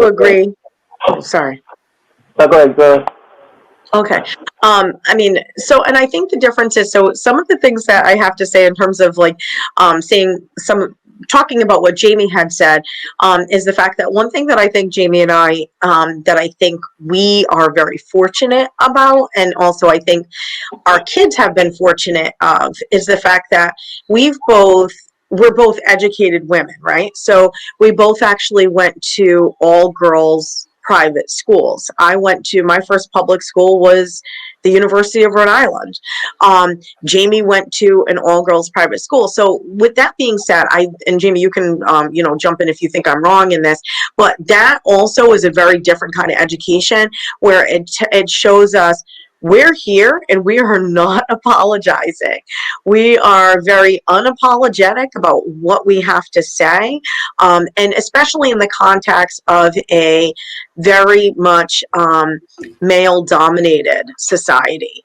also agree. Oh, sorry. No, go ahead. Go ahead. Okay. I mean, so, and I think the difference is, so some of the things that I have to say in terms of like, saying some, talking about what Jamie had said, is the fact that one thing that I think Jamie and I, that I think we are very fortunate about, and also I think our kids have been fortunate of, is the fact that we're both educated women, right? So we both actually went to all girls private schools. I went to, my first public school was the University of Rhode Island. Jamie went to an all girls private school. So with that being said, and Jamie, you can, jump in if you think I'm wrong in this, but that also is a very different kind of education where it shows us we're here and we are not apologizing. We are very unapologetic about what we have to say, and especially in the context of a very much male-dominated society.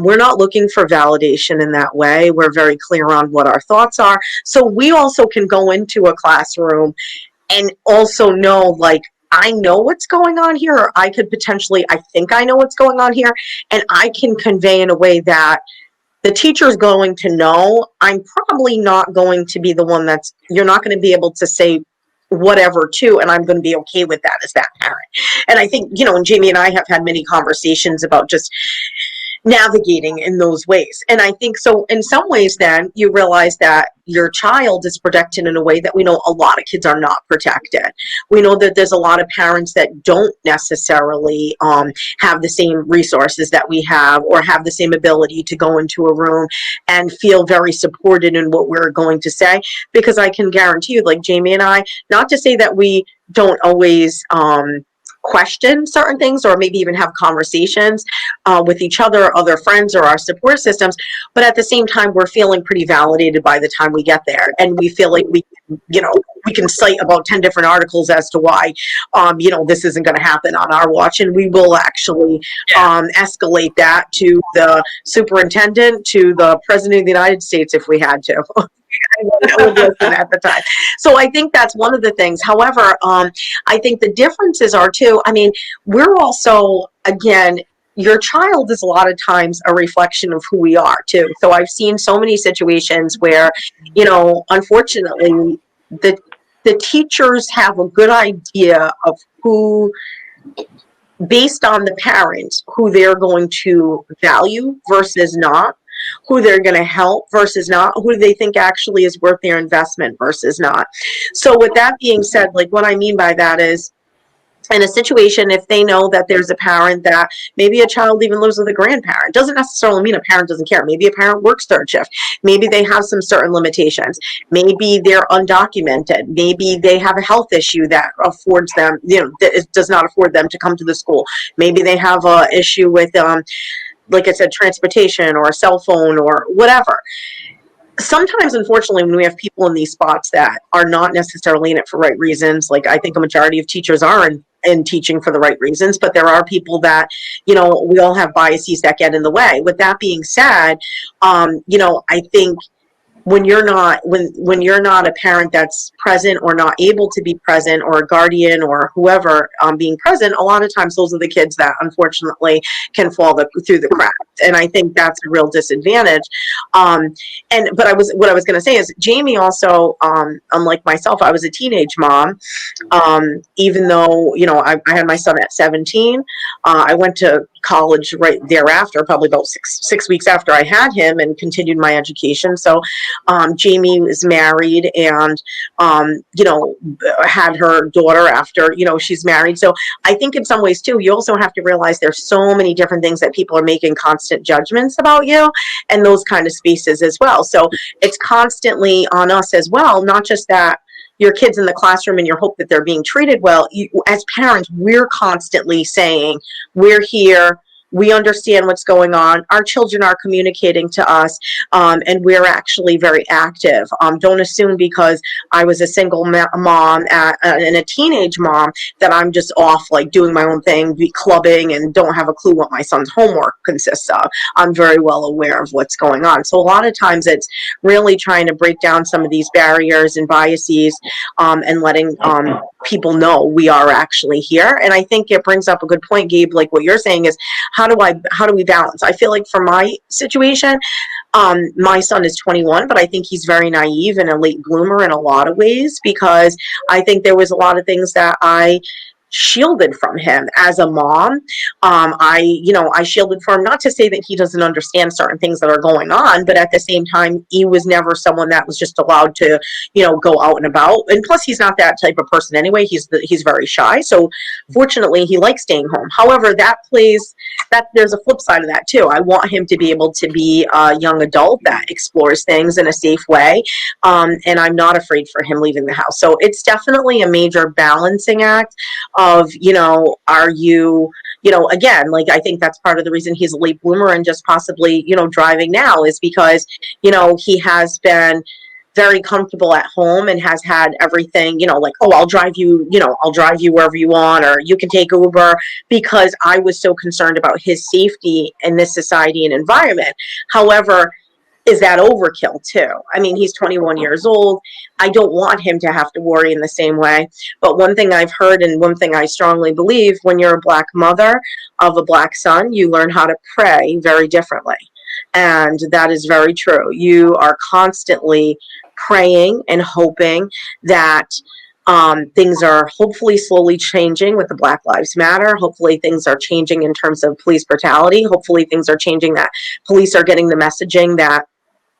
We're not looking for validation in that way. We're very clear on what our thoughts are. So we also can go into a classroom and also know, like, I know what's going on here, or I could potentially, I think I know what's going on here, and I can convey in a way that the teacher's going to know. I'm probably not going to be the one you're not going to be able to say whatever to, and I'm going to be okay with that as that parent. And I think, and Jamie and I have had many conversations about just navigating in those ways. And I think so in some ways then you realize that your child is protected in a way that we know a lot of kids are not protected. We know that there's a lot of parents that don't necessarily have the same resources that we have, or have the same ability to go into a room and feel very supported in what we're going to say. Because I can guarantee you, like Jamie and I, not to say that we don't always question certain things, or maybe even have conversations with each other friends, or our support systems, but at the same time we're feeling pretty validated by the time we get there, and we feel like we can cite about 10 different articles as to why this isn't going to happen on our watch, and we will actually escalate that to the superintendent, to the president of the United States if we had to. I would listen at the time. So I think that's one of the things. However, I think the differences are too, I mean, we're also, again, your child is a lot of times a reflection of who we are too. So I've seen so many situations where, unfortunately, the teachers have a good idea of who, based on the parents, who they're going to value versus not, who they're going to help versus not, who they think actually is worth their investment versus not. So with that being said, like what I mean by that is, in a situation, if they know that there's a parent that maybe a child even lives with a grandparent, doesn't necessarily mean a parent doesn't care. Maybe a parent works third shift. Maybe they have some certain limitations. Maybe they're undocumented. Maybe they have a health issue that affords them, that does not afford them to come to the school. Maybe they have a issue with, like I said, transportation or a cell phone or whatever. Sometimes, unfortunately, when we have people in these spots that are not necessarily in it for right reasons, like I think a majority of teachers are in teaching for the right reasons, but there are people that, we all have biases that get in the way. With that being said, I think when you're not a parent that's present or not able to be present, or a guardian or whoever being present, a lot of times those are the kids that unfortunately can fall through the cracks, and I think that's a real disadvantage. But what I was going to say is, Jamie also, unlike myself, I was a teenage mom. Even though I had my son at 17, I went to college right thereafter, probably about six weeks after I had him, and continued my education. So Jamie was married and, had her daughter after, she's married. So I think in some ways too, you also have to realize there's so many different things that people are making constant judgments about you, and those kind of spaces as well. So it's constantly on us as well, not just that your kids in the classroom and your hope that they're being treated well. As parents, we're constantly saying, we're here, we understand what's going on. Our children are communicating to us, and we're actually very active. Don't assume because I was a single mom and a teenage mom that I'm just off like doing my own thing, clubbing, and don't have a clue what my son's homework consists of. I'm very well aware of what's going on. So a lot of times it's really trying to break down some of these barriers and biases, and letting people know we are actually here. And I think it brings up a good point, Gabe, like what you're saying is how do we balance? I feel like for my situation, my son is 21, but I think he's very naive and a late bloomer in a lot of ways, because I think there was a lot of things that I shielded from him as a mom. I shielded from him, not to say that he doesn't understand certain things that are going on, but at the same time, he was never someone that was just allowed to, go out and about. And plus, he's not that type of person anyway. He's very shy. So fortunately, he likes staying home. However, there's a flip side of that too. I want him to be able to be a young adult that explores things in a safe way. And I'm not afraid for him leaving the house. So it's definitely a major balancing act of, are you, again, like I think that's part of the reason he's a late bloomer and just possibly, driving now is because, he has been very comfortable at home and has had everything, like, oh, I'll drive you wherever you want, or you can take Uber, because I was so concerned about his safety in this society and environment. However, is that overkill too? I mean, he's 21 years old. I don't want him to have to worry in the same way. But one thing I've heard and one thing I strongly believe, when you're a Black mother of a Black son, you learn how to pray very differently. And that is very true. You are constantly praying and hoping that things are hopefully slowly changing with the Black Lives Matter. Hopefully things are changing in terms of police brutality. Hopefully things are changing that police are getting the messaging that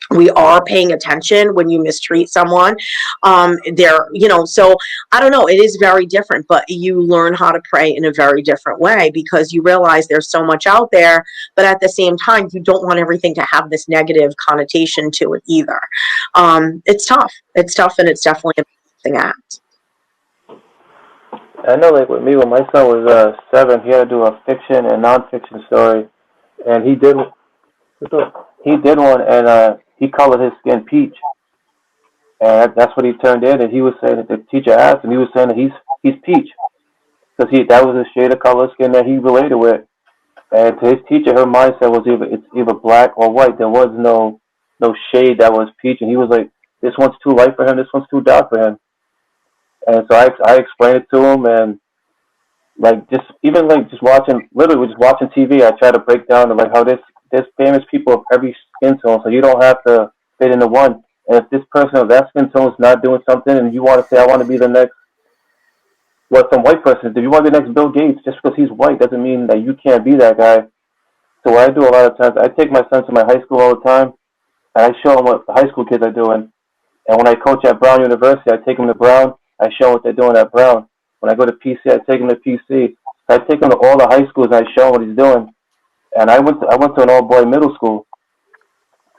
we are paying attention when you mistreat someone. So I don't know, it is very different, but you learn how to pray in a very different way because you realize there's so much out there, but at the same time, you don't want everything to have this negative connotation to it either. It's tough. It's tough, and it's definitely a balancing act. I know, like with me, when my son was 7, he had to do a fiction and nonfiction story, and he did one, and he colored his skin peach, and that's what he turned in. And he was saying that the teacher asked him, he was saying that he's peach because that was the shade of color skin that he related with. And to his teacher, her mindset was it's either black or white. There was no shade that was peach, and he was like, this one's too light for him, this one's too dark for him. And so I explained it to him, and like just watching, literally just watching TV, I try to break down to like how there's famous people of every skin tone, so you don't have to fit into one. And if this person of that skin tone is not doing something, and you want to say, I want to be the next, some white person, if you want to be the next Bill Gates, just because he's white doesn't mean that you can't be that guy. So what I do a lot of times, I take my son to my high school all the time, and I show him what the high school kids are doing. And when I coach at Brown University, I take them to Brown, I show them what they're doing at Brown. When I go to PC, I take them to PC. So I take him to all the high schools and I show him what he's doing. And I went to an all-boy middle school.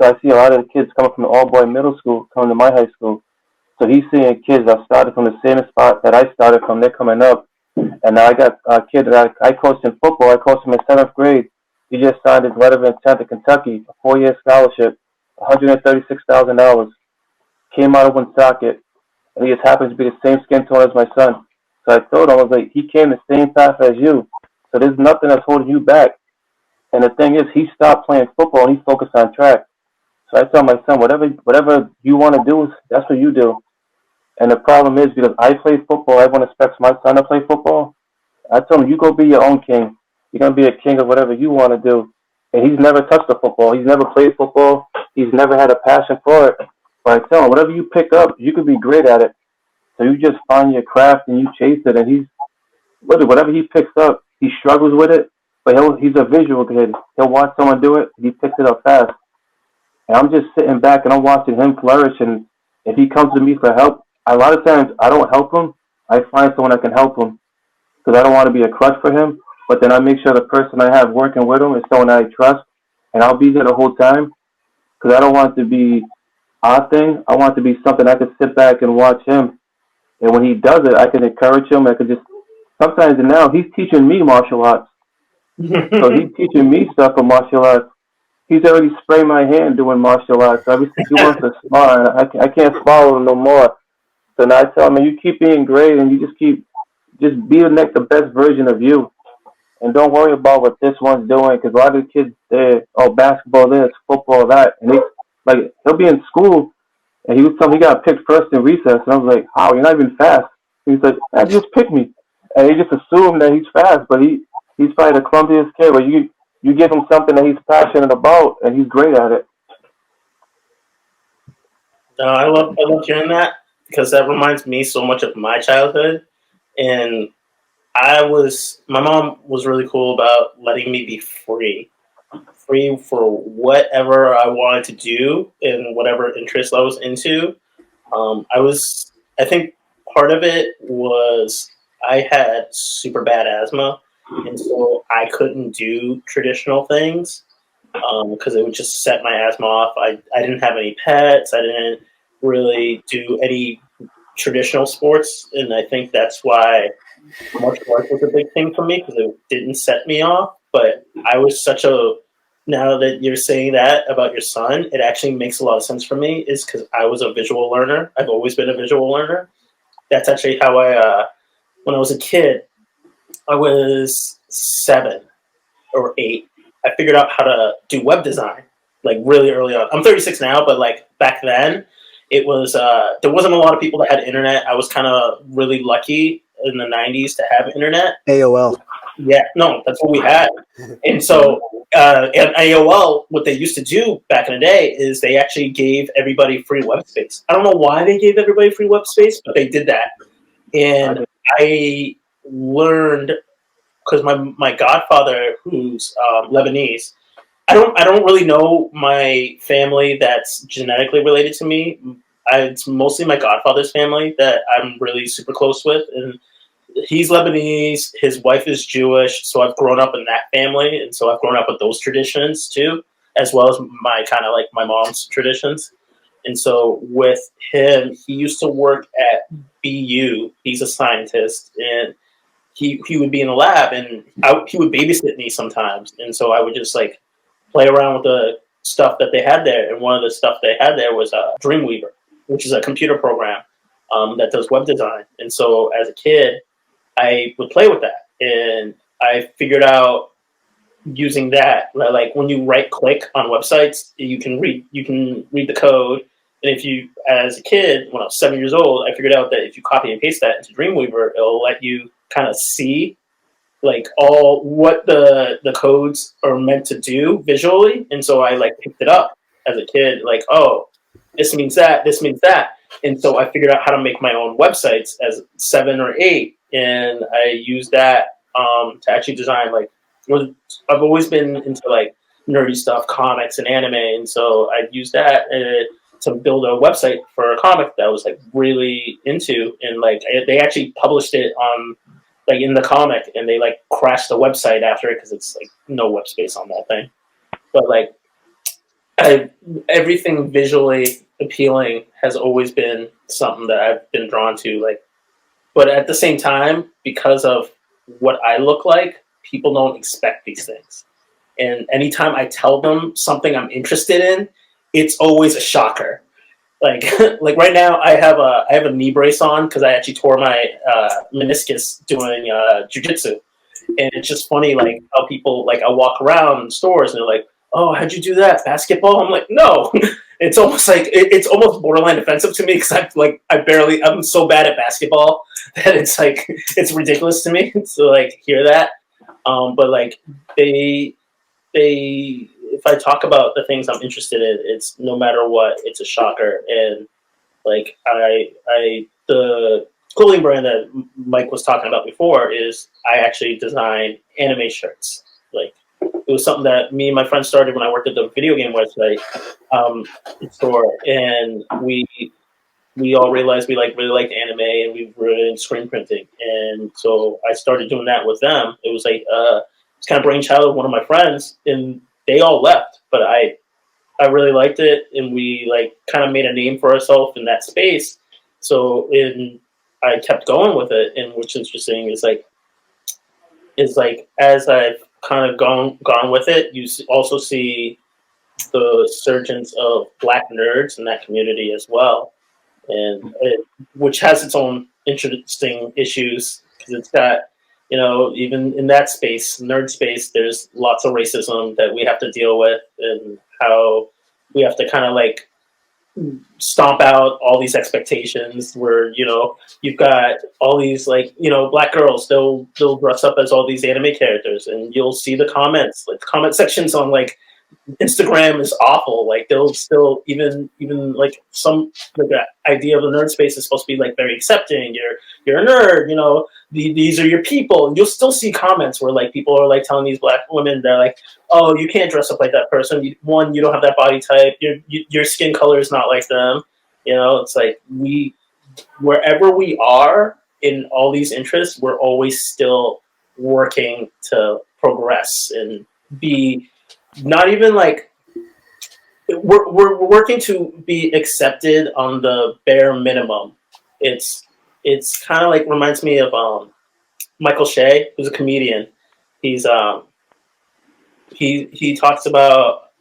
So I see a lot of the kids coming from the all-boy middle school coming to my high school. So he's seeing kids that started from the same spot that I started from. They're coming up. And now I got a kid that I coached in football. I coached him in 7th grade. He just signed his letter of intent to Kentucky, a 4-year scholarship, $136,000. Came out of Woonsocket. And he just happens to be the same skin tone as my son. So I told him, I was like, he came the same path as you. So there's nothing that's holding you back. And the thing is, he stopped playing football and he focused on track. So I tell my son, whatever you want to do, that's what you do. And the problem is, because I play football, everyone expects my son to play football. I tell him, you go be your own king. You're going to be a king of whatever you want to do. And he's never touched a football. He's never played football. He's never had a passion for it. But I tell him, whatever you pick up, you could be great at it. So you just find your craft and you chase it. And whatever he picks up, he struggles with it. But he's a visual kid. He'll watch someone do it, he picks it up fast. And I'm just sitting back and I'm watching him flourish. And if he comes to me for help, a lot of times I don't help him. I find someone that can help him because I don't want to be a crutch for him. But then I make sure the person I have working with him is someone I trust. And I'll be there the whole time because I don't want it to be our thing. I want it to be something I can sit back and watch him. And when he does it, I can encourage him. I can just, sometimes now he's teaching me martial arts. So he's teaching me stuff for martial arts. He's already sprayed my hand doing martial arts. He wants to spar, and I can't spar with him no more. So now I tell him, you keep being great, and you just be the best version of you, and don't worry about what this one's doing. Because a lot of the kids, basketball this, football that, and he'll be in school, and he was telling me he got picked first in recess, and I was like, how? You're not even fast. He's like, man, just pick me, and he just assumed that he's fast, but he's probably the clumsiest kid. But you give him something that he's passionate about, and he's great at it. No, I love hearing that because that reminds me so much of my childhood. And my mom was really cool about letting me be free for whatever I wanted to do and whatever interest I was into. I think part of it was I had super bad asthma, and so I couldn't do traditional things because it would just set my asthma off. I didn't have any pets. I didn't really do any traditional sports, and I think that's why martial arts was a big thing for me because it didn't set me off. But I was such a now that you're saying that about your son, it actually makes a lot of sense for me. Is because I was a visual learner. I've always been a visual learner. That's actually how when I was a kid, I was 7 or 8. I figured out how to do web design like really early on. I'm 36 now, but like back then, it was there wasn't a lot of people that had internet. I was kind of really lucky in the 90s to have internet. AOL. Yeah, no, that's what we had. And so at AOL, what they used to do back in the day is they actually gave everybody free web space. I don't know why they gave everybody free web space, but they did that. And I learned because my godfather, who's Lebanese, I don't really know my family that's genetically related to me. It's mostly my godfather's family that I'm really super close with, and he's Lebanese. His wife is Jewish, so I've grown up in that family, and so I've grown up with those traditions too, as well as my kind of like my mom's traditions. And so with him, he used to work at BU. He's a scientist, and he would be in the lab, and he would babysit me sometimes, and so I would just like play around with the stuff that they had there. And one of the stuff they had there was Dreamweaver, which is a computer program that does web design. And so as a kid, I would play with that, and I figured out using that, like when you right click on websites, you can read the code. And if you, as a kid, when I was 7 years old, I figured out that if you copy and paste that into Dreamweaver, it'll let you kind of see like all what the codes are meant to do visually. And so I like picked it up as a kid, like, oh, this means that, this means that. And so I figured out how to make my own websites as 7 or 8, and I used that to actually design like I've always been into like nerdy stuff, comics and anime, and so I used that to build a website for a comic that I was like really into, and like they actually published it on like in the comic, and they like crashed the website after it because it's like no web space on that thing. But like everything visually appealing has always been something that I've been drawn to. Like, but at the same time, because of what I look like, people don't expect these things. And anytime I tell them something I'm interested in, it's always a shocker. Like like right now, I have a knee brace on because I actually tore my meniscus doing jujitsu, and it's just funny like how people like I'll walk around in stores and they're like, "Oh, how'd you do that? Basketball?" I'm like, "No." It's almost like it's almost borderline offensive to me because I'm so bad at basketball that it's like it's ridiculous to me to like hear that. But like they if I talk about the things I'm interested in, it's no matter what, it's a shocker. And like the clothing brand that Mike was talking about before is I actually design anime shirts. Like it was something that me and my friend started when I worked at the video game website store, and we all realized we really liked anime, and we were in screen printing, and so I started doing that with them. It was like it's kind of brainchild of one of my friends, and they all left, but I really liked it, and we like kind of made a name for ourselves in that space. So I kept going with it, and what's interesting is like as I've kind of gone with it. You also see the surgence of Black nerds in that community as well, and which has its own interesting issues because it's got, even in that space, nerd space, there's lots of racism that we have to deal with, and how we have to kind of like stomp out all these expectations where you've got all these like Black girls, they'll dress up as all these anime characters, and you'll see the comments, like comment sections on like Instagram is awful. Like they'll still even like some like the idea of the nerd space is supposed to be like very accepting. You're a nerd, these are your people. And you'll still see comments where like people are like telling these Black women, they're like, oh, you can't dress up like that person. You don't have that body type. Your skin color is not like them. It's like wherever we are in all these interests, we're always still working to progress and be. Not even like we're working to be accepted on the bare minimum. It's kind of like reminds me of Michael Shea, who's a comedian. He's he talks about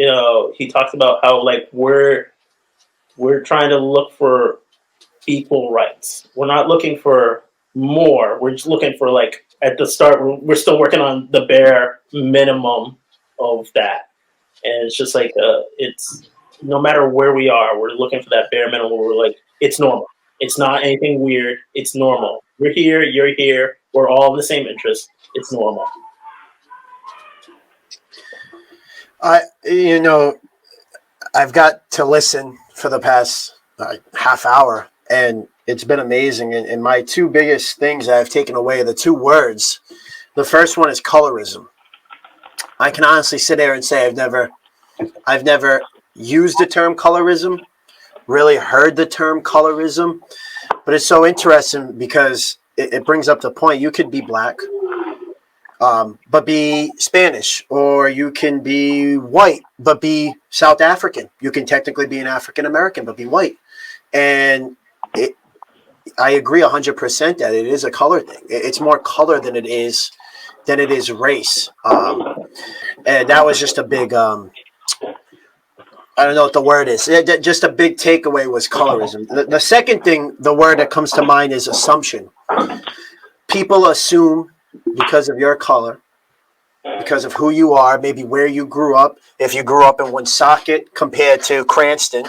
how like we're trying to look for equal rights. We're not looking for more. We're just looking for like at the start we're still working on the bare minimum of that, and it's just like it's no matter where we are, we're looking for that bare minimum where we're like, it's normal, it's not anything weird, it's normal, we're here, you're here, we're all in the same interest, it's normal. I've got to listen for the past half hour, and it's been amazing, and my two biggest things I've taken away are the two words. The first one is colorism. I can honestly sit there and say I've never used the term colorism, really heard the term colorism, but it's so interesting because it brings up the point. You could be Black, but be Spanish, or you can be white, but be South African. You can technically be an African American, but be white. And I agree 100% that it is a color thing. It's more color than it is race. And that was just a big, I don't know what the word is. Just a big takeaway was colorism. The second thing, the word that comes to mind is assumption. People assume because of your color, because of who you are, maybe where you grew up. If you grew up in Woonsocket compared to Cranston,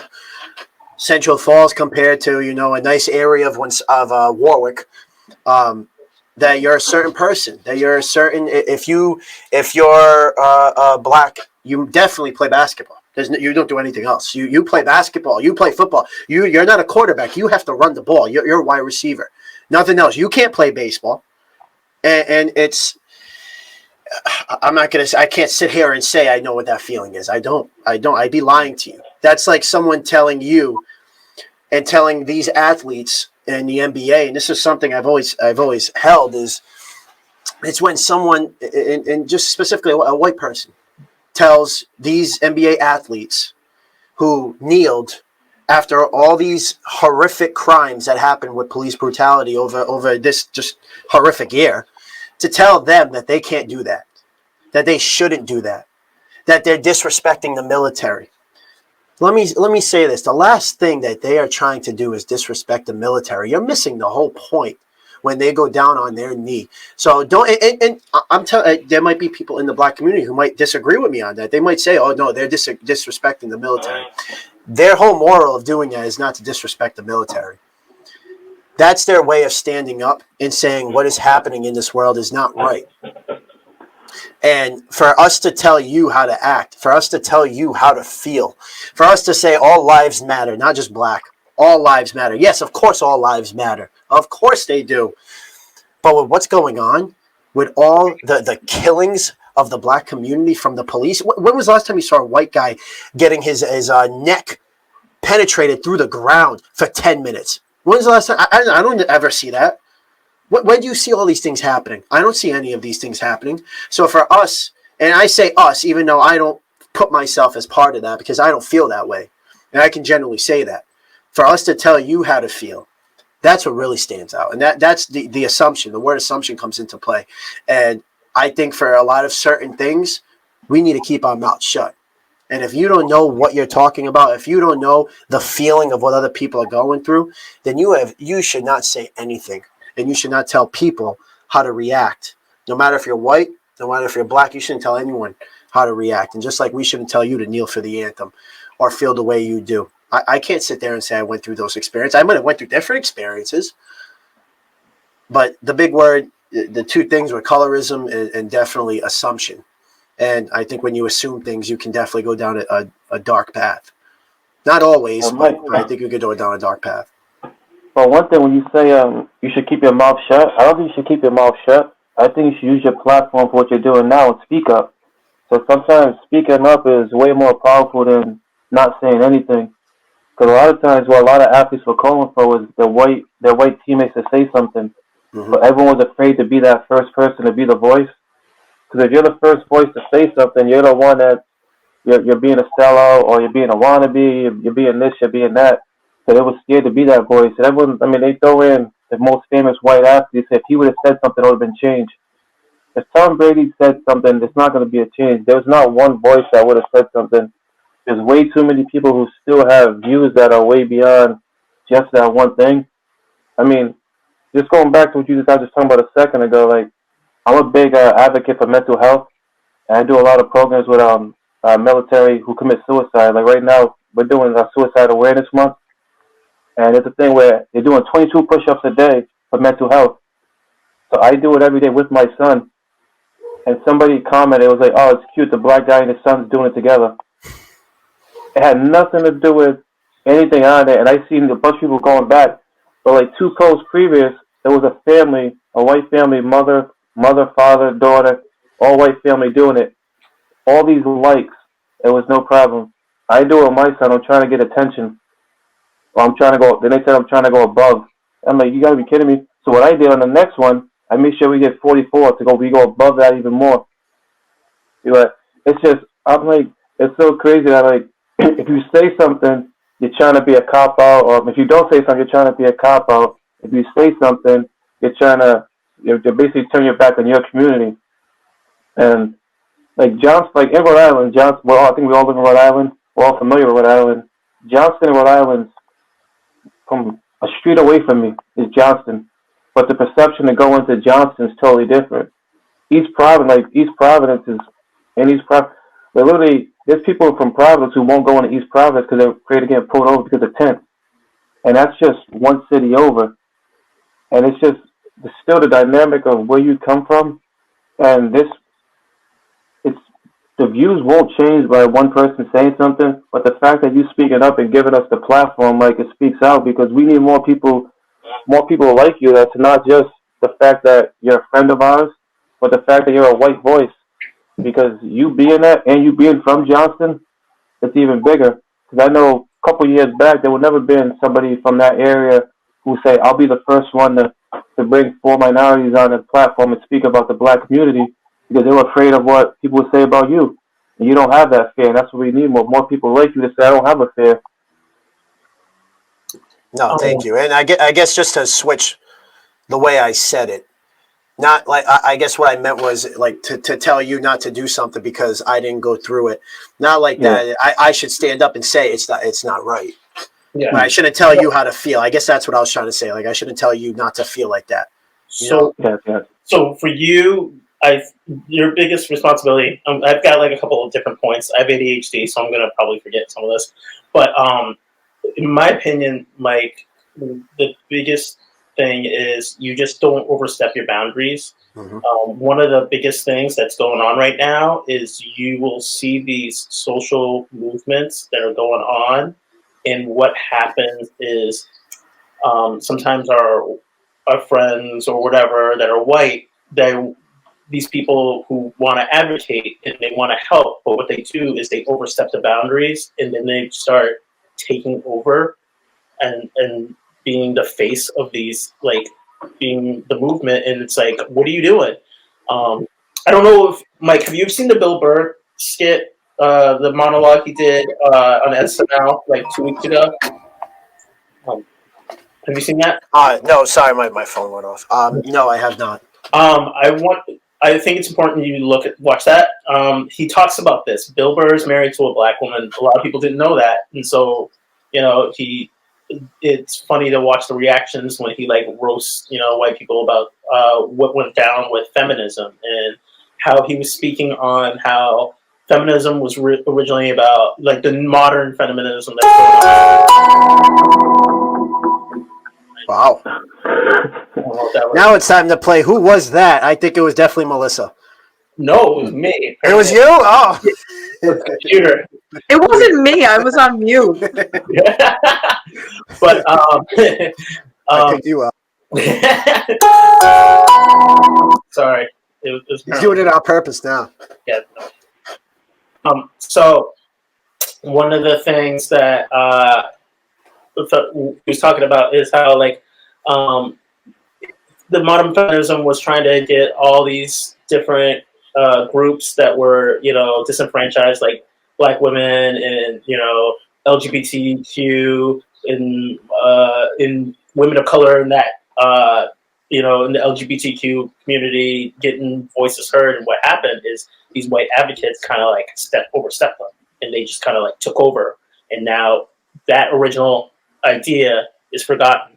Central Falls compared to, a nice area of Warwick, that you're a certain person, that you're a certain, if you're Black, you definitely play basketball. You don't do anything else. You play basketball, you play football. You're not a quarterback. You have to run the ball. You're a wide receiver. Nothing else. You can't play baseball. And it's, I can't sit here and say I know what that feeling is. I don't. I'd be lying to you. That's like someone telling you and telling these athletes in the NBA, and this is something I've always held, is it's when someone, and just specifically a white person, tells these NBA athletes who kneeled after all these horrific crimes that happened with police brutality over this just horrific year, to tell them that they can't do that they shouldn't do that they're disrespecting the military. Let me say this. The last thing that they are trying to do is disrespect the military. You're missing the whole point when they go down on their knee. So don't, and I'm telling, there might be people in the Black community who might disagree with me on that. They might say, oh no, they're disrespecting the military. Their whole moral of doing that is not to disrespect the military. That's their way of standing up and saying what is happening in this world is not right. And for us to tell you how to act, for us to tell you how to feel, for us to say all lives matter, not just Black, all lives matter. Yes, of course all lives matter. Of course they do. But with what's going on, with all the killings of the Black community from the police, when was the last time you saw a white guy getting his neck penetrated through the ground for 10 minutes? When's the last time? I don't ever see that. When do you see all these things happening? I don't see any of these things happening. So for us, and I say us, even though I don't put myself as part of that because I don't feel that way. And I can generally say that. For us to tell you how to feel, that's what really stands out. And that's the assumption. The word assumption comes into play. And I think for a lot of certain things, we need to keep our mouth shut. And if you don't know what you're talking about, if you don't know the feeling of what other people are going through, then you should not say anything. And you should not tell people how to react. No matter if you're white, no matter if you're black, you shouldn't tell anyone how to react. And just like we shouldn't tell you to kneel for the anthem or feel the way you do. I can't sit there and say I went through those experiences. I might have went through different experiences. But the big word, the two things were colorism and definitely assumption. And I think when you assume things, you can definitely go down a dark path. Not always, but I think you could go down a dark path. Well, one thing when you say you should keep your mouth shut, I don't think you should keep your mouth shut. I think you should use your platform for what you're doing now and speak up. So sometimes speaking up is way more powerful than not saying anything. Because a lot of times what a lot of athletes were calling for was their white teammates to say something. Mm-hmm. But everyone was afraid to be that first person to be the voice. Because if you're the first voice to say something, you're the one that you're being a sellout or you're being a wannabe, you're being this, you're being that. So they were scared to be that voice. And everyone, I mean, they throw in the most famous white athletes. If he would have said something, it would have been changed. If Tom Brady said something, it's not going to be a change. There's not one voice that would have said something. There's way too many people who still have views that are way beyond just that one thing. I mean, just going back to what you guys were talking about a second ago, like, I'm a big advocate for mental health, and I do a lot of programs with military who commit suicide. Like right now, we're doing a Suicide Awareness Month, and it's a thing where they're doing 22 push-ups a day for mental health. So I do it every day with my son, and somebody commented, it was like, oh, it's cute, the black guy and his son's doing it together. It had nothing to do with anything on it, and I seen a bunch of people going back. But like 2 posts previous, there was a family, a white family, mother, father, daughter, all white family doing it. All these likes, it was no problem. I do it with my son. I'm trying to get attention. Or I'm trying to go, then they said I'm trying to go above. I'm like, you got to be kidding me. So what I did on the next one, I made sure we get 44 to go, we go above that even more. You know, it's just, I'm like, it's so crazy that like, if you say something, you're trying to be a cop-out, or if you don't say something, you're trying to be a cop-out. If you say something, you're basically turn your back on your community. And like Johnston, like in Rhode Island, well, I think we all live in Rhode Island. We're all familiar with Rhode Island. Johnston, Rhode Island, from a street away from me is Johnston, but the perception to go into Johnston is totally different. East Providence is, and East Providence, but literally, there's people from Providence who won't go into East Providence because they're afraid of getting pulled over because of tents. And that's just one city over. And it's still the dynamic of where you come from. And the views won't change by one person saying something, but the fact that you speaking up and giving us the platform, like, it speaks out, because we need more people like you. That's not just the fact that you're a friend of ours, but the fact that you're a white voice. Because you being that and you being from Johnston, it's even bigger. Because I know a couple years back, there would never been somebody from that area who say, I'll be the first one to bring 4 minorities on the platform and speak about the black community, because they were afraid of what people would say about you. And you don't have that fear, and that's what we need, more people like you to say, I don't have a fear. No, thank you. And I guess just to switch the way I said it, not like, I guess what I meant was like to tell you not to do something because I didn't go through it. Not like that. I should stand up and say it's not right. Yeah. I shouldn't tell you how to feel. I guess that's what I was trying to say. Like, I shouldn't tell you not to feel like that. So for you, your biggest responsibility, I've got like a couple of different points. I have ADHD, so I'm going to probably forget some of this. But in my opinion, Mike, the biggest thing is you just don't overstep your boundaries. Mm-hmm. One of the biggest things that's going on right now is you will see these social movements that are going on, and what happens is sometimes our friends or whatever that are white, these people who want to advocate and they want to help, but what they do is they overstep the boundaries, and then they start taking over and being the face of these, like, being the movement. And it's like, what are you doing? I don't know if, Mike, have you seen the Bill Burr skit, the monologue he did on SNL like 2 weeks ago? Have you seen that? No, sorry, my phone went off. No, I have not. I think it's important you watch that. He talks about this. Bill Burr is married to a black woman. A lot of people didn't know that, and so it's funny to watch the reactions when he like roasts white people about what went down with feminism and how he was speaking on how feminism was originally about like the modern feminism that's going on. Wow. Now it's time to play. Who was that? I think it was definitely Melissa. No, it was me. It was you? Oh. Computer. It wasn't me. I was on mute. But I picked you up. Sorry. It was He's doing it on purpose now. Yeah. So one of the things that he was talking about is how like the modern feminism was trying to get all these different groups that were disenfranchised, like black women and LGBTQ and in women of color and that in the LGBTQ community getting voices heard. And what happened is these white advocates kind of like overstepped them, and they just kind of like took over. And now that original idea is forgotten.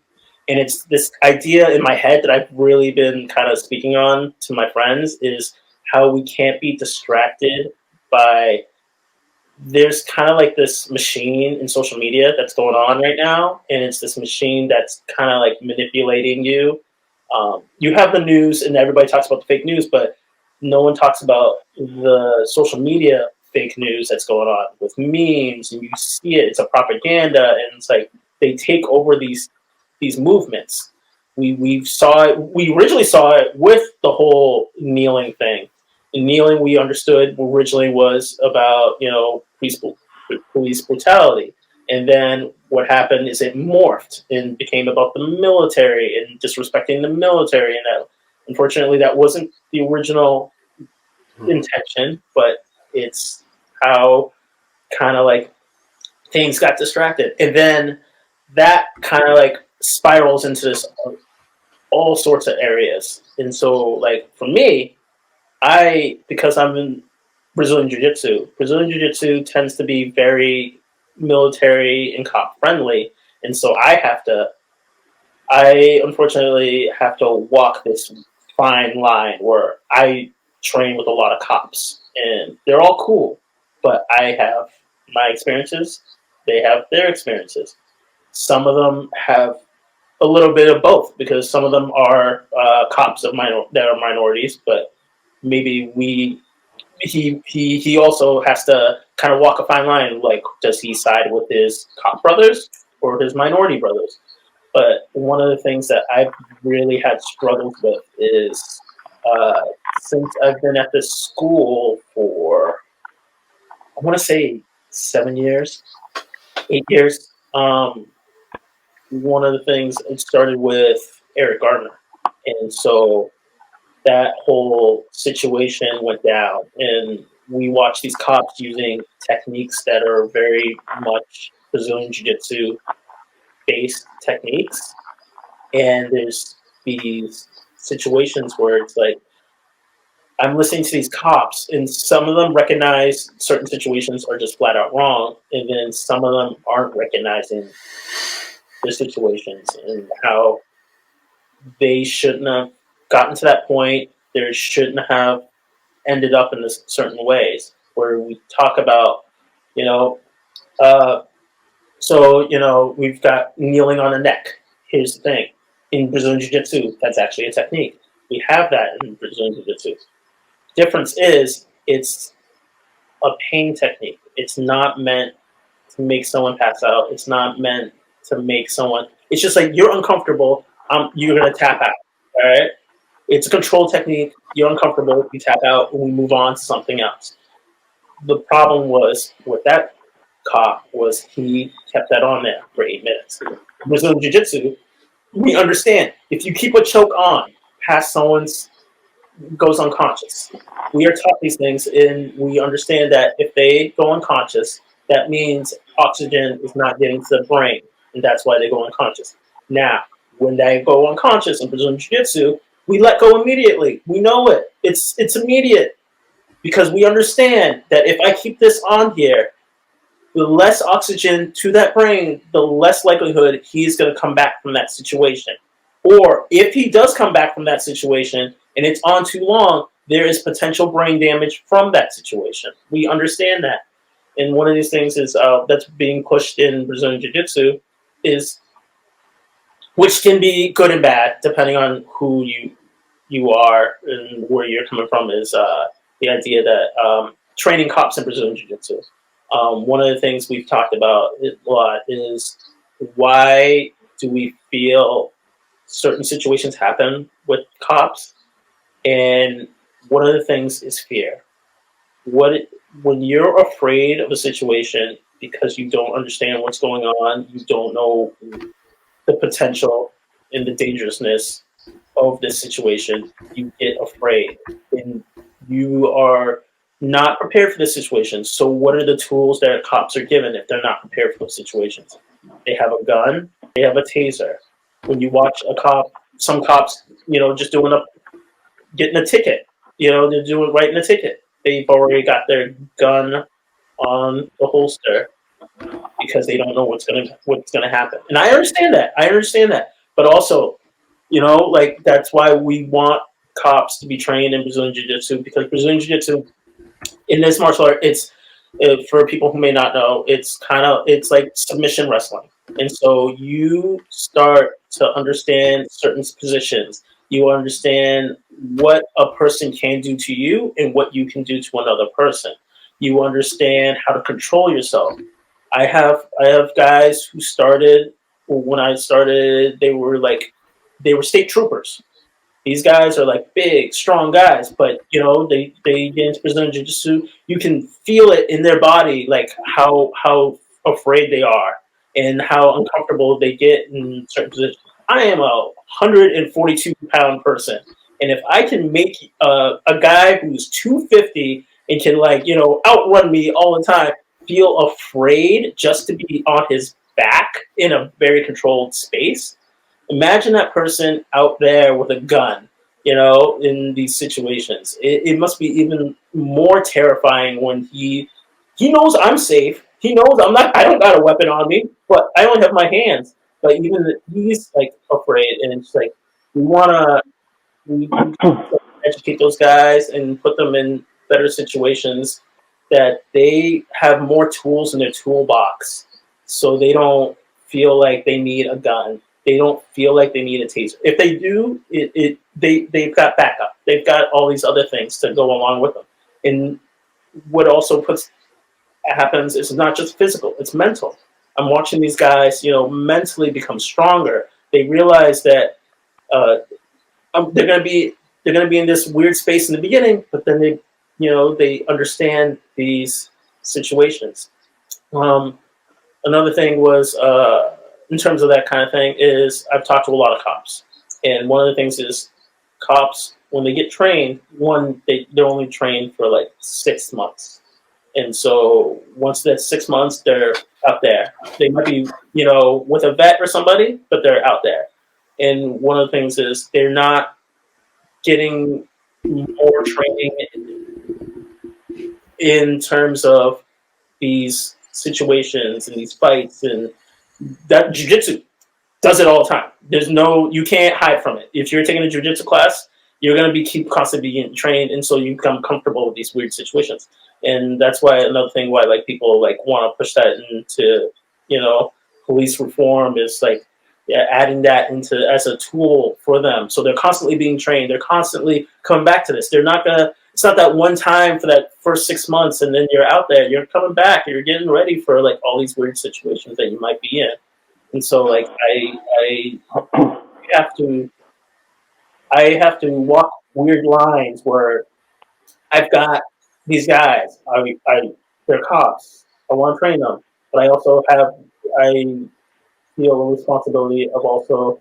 And it's this idea in my head that I've really been kind of speaking on to my friends is how we can't be distracted by there's kind of like this machine in social media that's going on right now. And it's this machine that's kind of like manipulating you. You have the news and everybody talks about the fake news, but no one talks about the social media fake news that's going on with memes, and you see it, it's a propaganda, and it's like they take over these movements. We originally saw it with the whole kneeling thing. And kneeling, we understood originally was about police brutality, and then what happened is it morphed and became about the military and disrespecting the military, and that unfortunately that wasn't the original intention, but it's how kind of like things got distracted, and then that kind of like spirals into this all sorts of areas. And so like for me, because I'm in Brazilian Jiu-Jitsu tends to be very military and cop friendly, and so I unfortunately have to walk this fine line where I train with a lot of cops, and they're all cool, but I have my experiences, they have their experiences. Some of them have a little bit of both, because some of them are cops that are minorities, but maybe he also has to kind of walk a fine line. Like, does he side with his cop brothers or his minority brothers? But one of the things that I've really had struggles with is since I've been at this school for, I want to say 8 years. One of the things, it started with Eric Gardner. And so that whole situation went down, and we watched these cops using techniques that are very much Brazilian Jiu-Jitsu based techniques. And there's these situations where it's like, I'm listening to these cops, and some of them recognize certain situations are just flat out wrong, and then some of them aren't recognizing the situations and how they shouldn't have gotten to that point. They shouldn't have ended up in this certain ways, where we talk about, we've got kneeling on the neck. Here's the thing. In Brazilian Jiu-Jitsu, that's actually a technique. We have that in Brazilian Jiu-Jitsu. Difference is it's a pain technique. It's not meant to make someone pass out. It's not meant to make someone. It's just like you're uncomfortable. You're gonna tap out. All right. It's a control technique. You're uncomfortable. You tap out, and we move on to something else. The problem was with that cop was he kept that on there for 8 minutes. Brazilian Jiu-Jitsu, we understand if you keep a choke on past someone's goes unconscious. We are taught these things, and we understand that if they go unconscious, that means oxygen is not getting to the brain, and that's why they go unconscious. Now, when they go unconscious in Brazilian Jiu-Jitsu, we let go immediately. We know it. It's immediate because we understand that if I keep this on here, the less oxygen to that brain, the less likelihood he's going to come back from that situation. Or if he does come back from that situation and it's on too long, there is potential brain damage from that situation. We understand that. And one of these things is that's being pushed in Brazilian Jiu-Jitsu is, which can be good and bad depending on who you are and where you're coming from, is the idea that training cops in Brazilian Jiu-Jitsu. One of the things we've talked about a lot is why do we feel certain situations happen with cops, and one of the things is fear. When you're afraid of a situation because you don't understand what's going on, you don't know the potential and the dangerousness of this situation, you get afraid and you are not prepared for this situation. So what are the tools that cops are given if they're not prepared for those situations? They have a gun, they have a taser. When you watch a cop, some cops, just getting a ticket, they're doing writing a ticket. They've already got their gun on the holster because they don't know what's gonna happen. And I understand that. But also, that's why we want cops to be trained in Brazilian Jiu-Jitsu, because Brazilian Jiu-Jitsu, in this martial art, it's for people who may not know, it's like submission wrestling. And so you start to understand certain positions. You understand what a person can do to you and what you can do to another person. You understand how to control yourself. I have guys who started when I started. They were state troopers. These guys are like big, strong guys, but they get into Brazilian Jiu-Jitsu. You can feel it in their body, like how afraid they are and how uncomfortable they get in certain positions. I am a 142-pound person, and if I can make a guy who's 250 and can outrun me all the time feel afraid just to be on his back in a very controlled space, imagine that person out there with a gun, in these situations. It must be even more terrifying when he knows I'm safe. He knows I don't got a weapon on me, but I only have my hands. But even he's afraid, and it's we educate those guys and put them in better situations that they have more tools in their toolbox, so they don't feel like they need a gun. They don't feel like they need a taser. If they do, they've got backup. They've got all these other things to go along with them. And what also happens is not just physical; it's mental. I'm watching these guys, mentally become stronger. They realize that they're going to be in this weird space in the beginning, but then they understand these situations. Another thing was, in terms of that kind of thing, is I've talked to a lot of cops, and one of the things is cops, when they get trained, they're only trained for 6 months. And so once that's 6 months, they're out there. They might be, with a vet or somebody, but they're out there. And one of the things is they're not getting more training in terms of these situations and these fights, and that jiu-jitsu does it all the time. You can't hide from it. If you're taking a jiu-jitsu class, you're going to be constantly getting trained, and so you become comfortable with these weird situations. And that's why another thing why people want to push that into police reform is adding that into as a tool for them. So they're constantly being trained. They're constantly coming back to this. They're not gonna. It's not that one time for that first 6 months and then you're out there. You're coming back. You're getting ready for all these weird situations that you might be in. And so I have to walk weird lines where I've got these guys. They're cops. I want to train them, but I feel a responsibility of also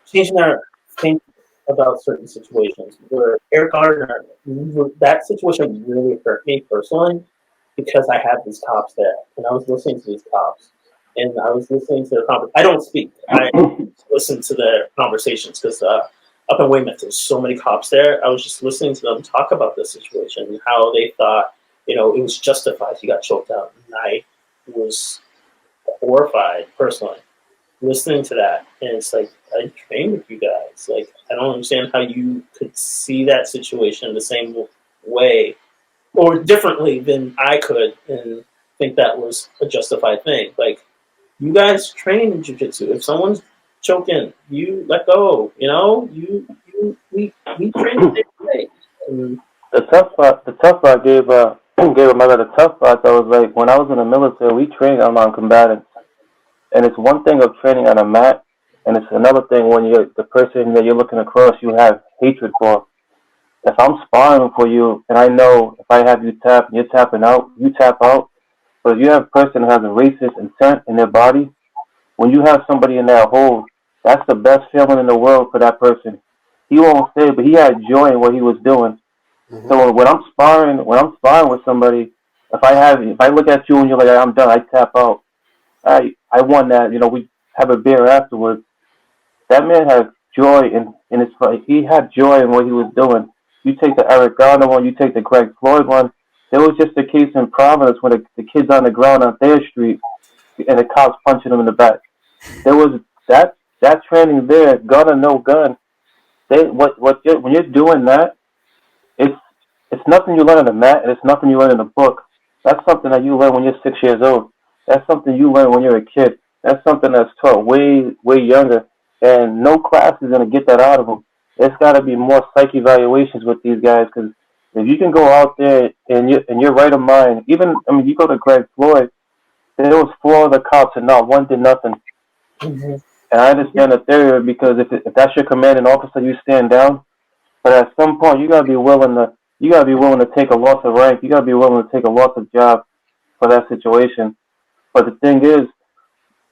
changing their thinking about certain situations. Where Eric Gardner, that situation really hurt me personally because I had these cops there, and I was listening to these cops, and I was listening to their I don't speak. I listen to their conversations because up in Weymouth, there's so many cops there. I was just listening to them talk about this situation and how they thought, it was justified. He got choked out. And I was horrified, personally, listening to that. And it's like, I trained with you guys. Like, I don't understand how you could see that situation the same way or differently than I could and think that was a justified thing. Like, you guys train in jiu-jitsu. If someone's choking, you let go. We train the same way. And The tough part gave him the tough part. I was like, when I was in the military, we trained on non-combatants, and it's one thing of training on a mat, and it's another thing when you're the person that you're looking across, you have hatred for. If I'm sparring for you, and I know if I have you tap and you're tapping out, you tap out. But if you have a person who has a racist intent in their body, when you have somebody in that hole, that's the best feeling in the world for that person. He won't say it, but he had joy in what he was doing. Mm-hmm. So when I'm sparring with somebody, if I look at you and you're like, I'm done, I tap out. I won that. We have a beer afterwards. That man had joy in his fight. He had joy in what he was doing. You take the Eric Garner one, you take the Greg Floyd one. There was just a case in Providence when the kid's on the ground on Thayer Street and the cops punching him in the back. There was that training there, gun or no gun. When you're doing that, it's nothing you learn on the mat, and it's nothing you learn in a book. That's something that you learn when you're 6 years old. That's something you learn when you're a kid. That's something that's taught way, way younger, and no class is going to get that out of them. There's got to be more psych evaluations with these guys, because if you can go out there and you're right of mind, you go to Greg Floyd, there was 4 other cops and not one did nothing. Mm-hmm. And I understand the theory, because if that's your commanding officer, you stand down. But at some point, you gotta be willing to take a loss of rank. You gotta be willing to take a loss of job for that situation. But the thing is,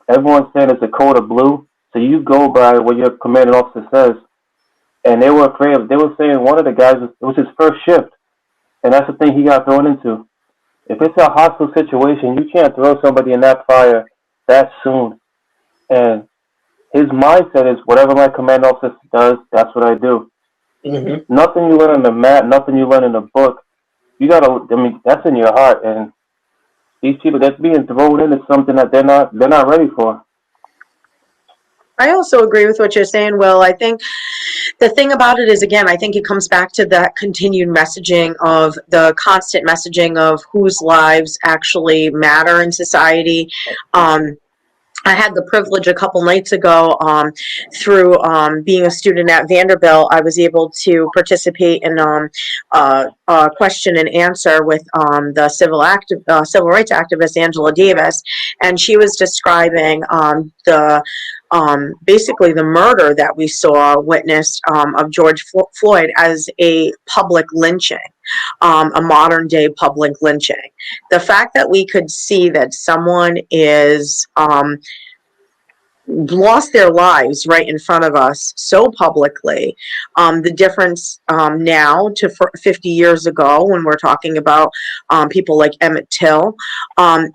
everyone's saying it's a code of blue, so you go by what your commanding officer says. And they were afraid. They were saying one of the guys, it was his first shift, and that's the thing he got thrown into. If it's a hostile situation, you can't throw somebody in that fire that soon. And his mindset is, whatever my commanding officer does, that's what I do. Mm-hmm. Nothing you learn on the mat, nothing you learn in the book. That's in your heart. And these people that's being thrown into something that they're not ready for. I also agree with what you're saying, Will. I think the thing about it is, again, I think it comes back to that continued messaging of the constant messaging of whose lives actually matter in society. I had the privilege a couple nights ago through being a student at Vanderbilt. I was able to participate in a question and answer with the civil rights activist Angela Davis, and she was describing basically the murder that we saw witnessed of George Floyd as a public lynching. A modern day public lynching. The fact that we could see that someone is lost their lives right in front of us so publicly, the difference now to 50 years ago when we're talking about people like Emmett Till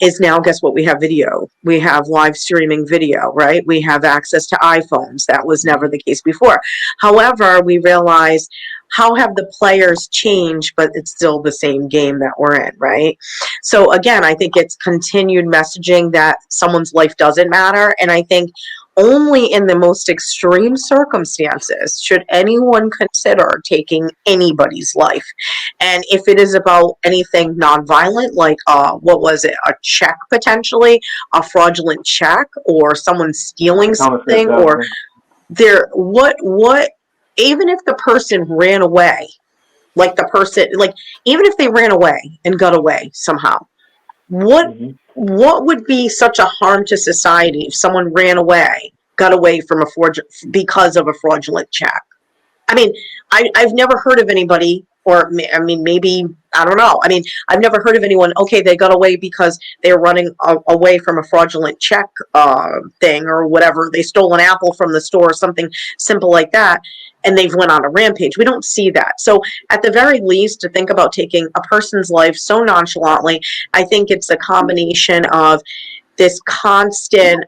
is now, guess what, we have video. We have live streaming video, right? We have access to iPhones. That was never the case before. However, we realize, how have the players changed, but it's still the same game that we're in, right? So again, I think it's continued messaging that someone's life doesn't matter. And I think only in the most extreme circumstances should anyone consider taking anybody's life. And if it is about anything nonviolent, like what was it, a check potentially, a fraudulent check, or someone stealing something, or even if the person ran away, even if they ran away and got away somehow, what would be such a harm to society if someone ran away, got away from because of a fraudulent check? I mean, I've never heard of anybody, or maybe, I don't know. I've never heard of anyone, okay, they got away because they were running away from a fraudulent check thing or whatever. They stole an apple from the store or something simple like that, and they've went on a rampage. We don't see that. So at the very least, to think about taking a person's life so nonchalantly, I think it's a combination of this constant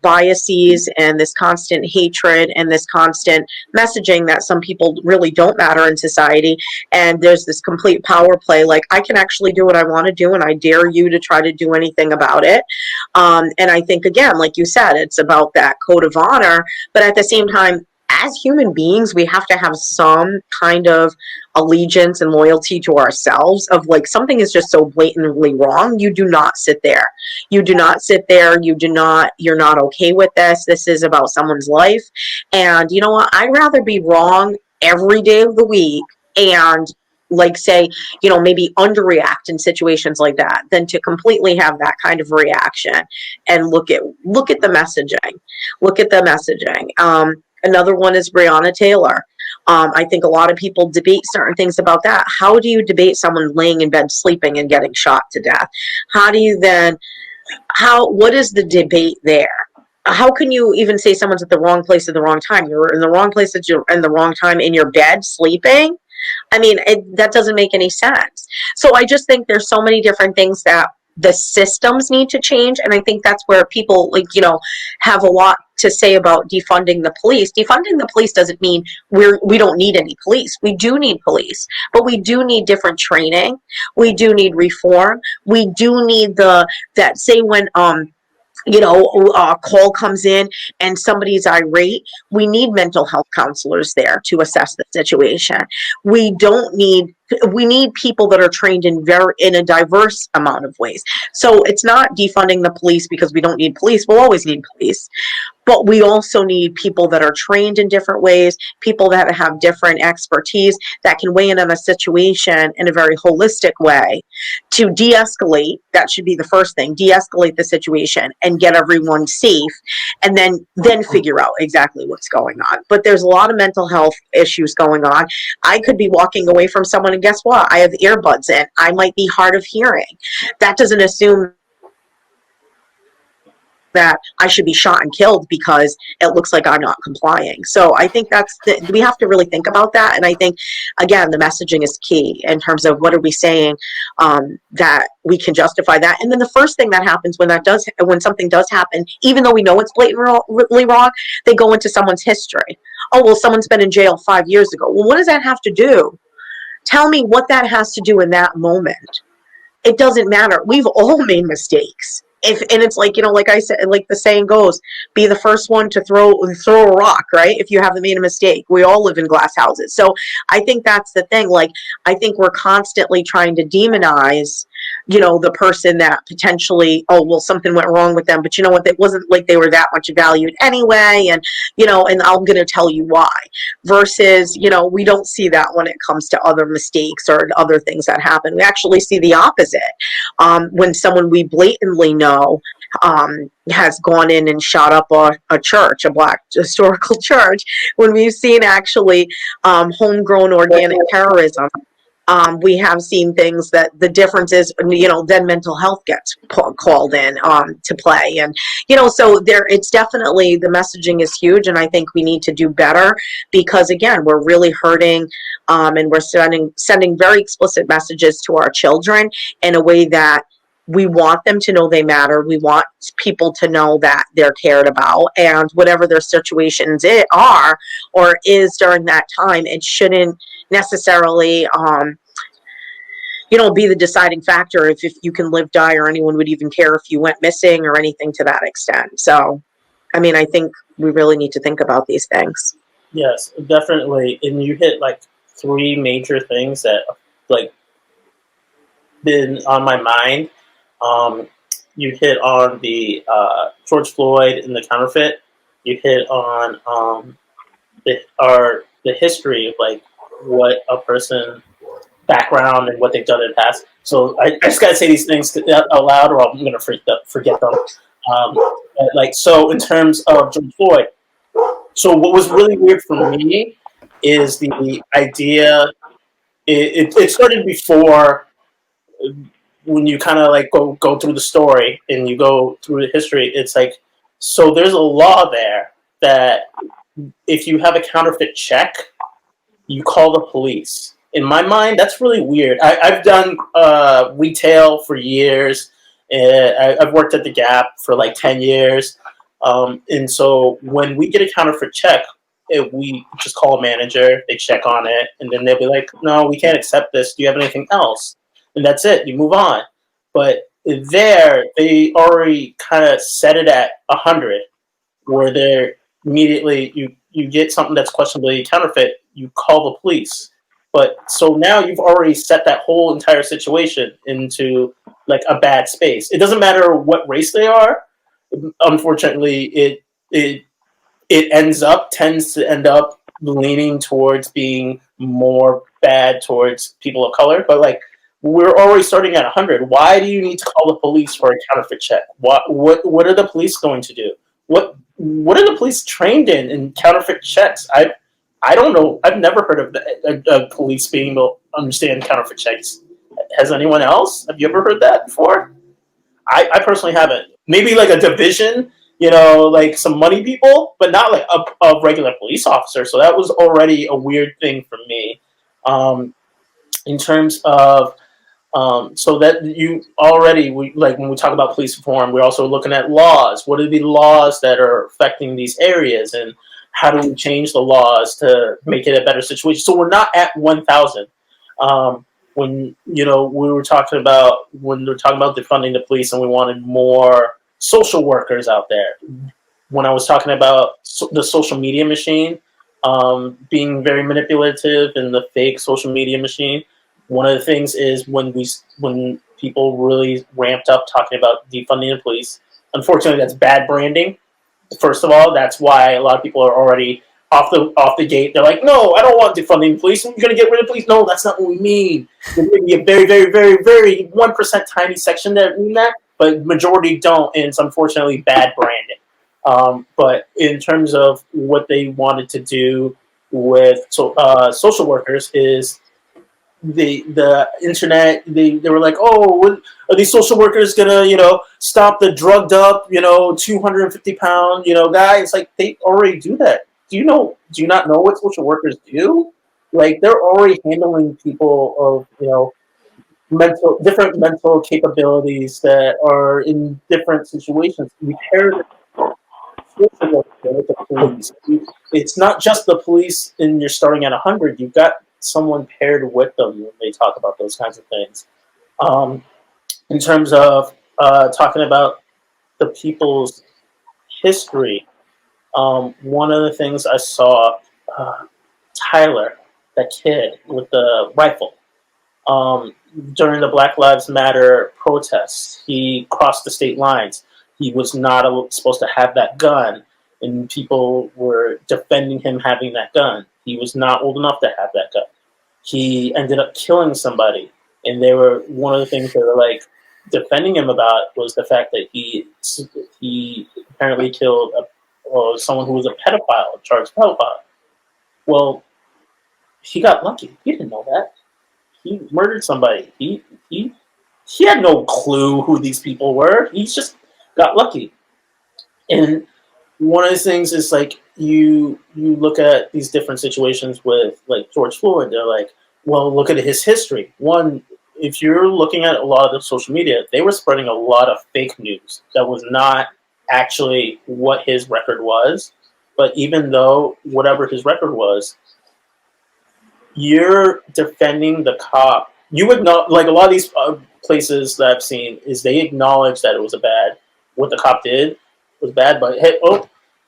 biases and this constant hatred and this constant messaging that some people really don't matter in society. And there's this complete power play. Like, I can actually do what I want to do, and I dare you to try to do anything about it. And I think, again, like you said, it's about that code of honor. But at the same time, as human beings, we have to have some kind of allegiance and loyalty to ourselves of, like, something is just so blatantly wrong. You do not sit there. You do not sit there. You're not okay with this. This is about someone's life. And you know what? I'd rather be wrong every day of the week and, like, say, maybe underreact in situations like that than to completely have that kind of reaction. And look at the messaging. Look at the messaging. Another one is Breonna Taylor. I think a lot of people debate certain things about that. How do you debate someone laying in bed sleeping and getting shot to death? How do you then, what is the debate there? How can you even say someone's at the wrong place at the wrong time? You're in the wrong place at the wrong time in your bed sleeping? I mean, that doesn't make any sense. So I just think there's so many different things that the systems need to change. And I think that's where people, have a lot to say about defunding the police. Defunding the police doesn't mean we don't need any police. We do need police, but we do need different training. We do need reform. We do need say when a call comes in and somebody's irate, we need mental health counselors there to assess the situation. We need people that are trained in a diverse amount of ways. So it's not defunding the police because we don't need police. We'll always need police. But we also need people that are trained in different ways, people that have different expertise that can weigh in on a situation in a very holistic way to de-escalate. That should be the first thing, de-escalate the situation and get everyone safe, and then figure out exactly what's going on. But there's a lot of mental health issues going on. I could be walking away from someone and guess what? I have earbuds in. I might be hard of hearing. That doesn't assume that I should be shot and killed because it looks like I'm not complying. So I think we have to really think about that. And I think, again, the messaging is key in terms of what are we saying that we can justify that. And then the first thing that happens when something does happen, even though we know it's blatantly wrong, they go into someone's history. Oh, well, someone's been in jail 5 years ago. Well, what does that have to do? Tell me what that has to do in that moment. It doesn't matter. We've all made mistakes. And it's like, like I said, like the saying goes, be the first one to throw a rock, right? If you haven't made a mistake. We all live in glass houses. So I think that's the thing. Like, I think we're constantly trying to demonize, the person that potentially, oh, well, something went wrong with them. But you know what? It wasn't like they were that much valued anyway. And, and I'm going to tell you why. Versus, we don't see that when it comes to other mistakes or other things that happen. We actually see the opposite. When someone we blatantly know has gone in and shot up a church, a Black historical church, when we've seen actually homegrown organic terrorism, we have seen things that the difference is, then mental health gets called in to play. And, so it's definitely, the messaging is huge. And I think we need to do better because, again, we're really hurting and we're sending very explicit messages to our children in a way that we want them to know they matter. We want people to know that they're cared about, and whatever their situations are or is during that time, it shouldn't necessarily, be the deciding factor if you can live, die, or anyone would even care if you went missing or anything to that extent. So, I mean, I think we really need to think about these things. Yes, definitely. And you hit like three major things that like been on my mind. You hit on the George Floyd and the counterfeit. You hit on the history of like what a person background and what they've done in the past. So I just gotta say these things out loud, or I'm gonna forget them. So in terms of George Floyd, so what was really weird for me is the idea. It started before. When you kind of like go through the story and you go through the history, it's like, so there's a law there that if you have a counterfeit check, you call the police. In my mind, that's really weird. I've done retail for years, I've worked at the Gap for like 10 years. And so when we get a counterfeit check, we just call a manager, they check on it, and then they'll be like, no, we can't accept this. Do you have anything else? And that's it. You move on. But there, they already kind of set it at 100, where they're immediately, you get something that's questionably counterfeit, you call the police. But so now you've already set that whole entire situation into like a bad space. It doesn't matter what race they are. Unfortunately, it tends to end up leaning towards being more bad towards people of color. But like, we're already starting at 100. Why do you need to call the police for a counterfeit check? What are the police going to do? What are the police trained in counterfeit checks? I don't know. I've never heard of a police being able to understand counterfeit checks. Has anyone else? Have you ever heard that before? I personally haven't. Maybe like a division, like some money people, but not like a regular police officer. So that was already a weird thing for me. In terms of so that you already, like when we talk about police reform, we're also looking at laws. What are the laws that are affecting these areas, and how do we change the laws to make it a better situation? So we're not at 1,000. When we were talking about defunding the police, and we wanted more social workers out there. When I was talking about the social media machine being very manipulative and the fake social media machine, one of the things is when people really ramped up talking about defunding the police. Unfortunately, that's bad branding. First of all, that's why a lot of people are already off the gate. They're like, no, I don't want defunding the police. We're going to get rid of the police. No, that's not what we mean. There's going to be a very, very, very, very 1% tiny section that mean that, but majority don't, and it's unfortunately bad branding. But in terms of what they wanted to do with social workers is the internet. They were like, oh, are these social workers gonna stop the drugged up 250-pound guy? It's like they already do that. Do you not know what social workers do? Like, they're already handling people of different mental capabilities that are in different situations. We pair with the police. It's not just the police and you're starting at 100. You've got someone paired with them when they talk about those kinds of things. In terms of talking about the people's history, one of the things I saw, Tyler, that kid with the rifle, during the Black Lives Matter protests, he crossed the state lines. He was not supposed to have that gun, and people were defending him having that gun. He was not old enough to have that gun. He ended up killing somebody, and one of the things they were like defending him about was the fact that he apparently killed someone who was a pedophile, a charged pedophile. Well, he got lucky. He didn't know that. He murdered somebody. He had no clue who these people were. He just got lucky. And one of the things is like you look at these different situations with like George Floyd. They're like, well, look at his history. One, if you're looking at a lot of the social media, they were spreading a lot of fake news that was not actually what his record was. But even though whatever his record was, you're defending the cop. You would not, like a lot of these places that I've seen, is they acknowledge that it was what the cop did was bad, but hey,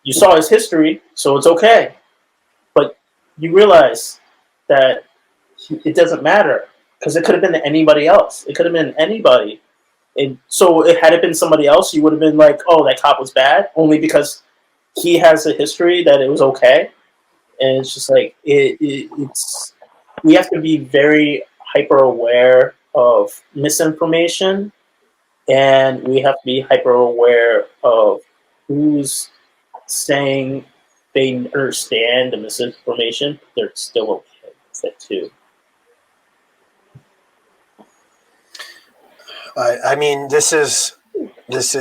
you saw his history, so it's okay. But you realize that it doesn't matter, because it could have been anybody else. It could have been anybody. And so had it been somebody else, you would have been like, oh, that cop was bad, only because he has a history that it was okay. And it's just like, it's we have to be very hyper aware of misinformation, and we have to be hyper aware of who's saying they understand the misinformation. They're still okay with it too. I mean, this is it's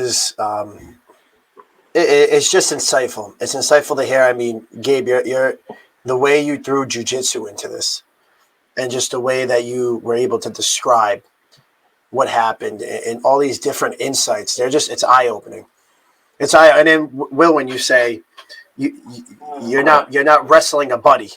just insightful. It's insightful to hear. I mean, Gabe, you're the way you threw jiu-jitsu into this, and just the way that you were able to describe what happened and all these different insights. It's eye opening. And then Will, when you say you're not wrestling a buddy,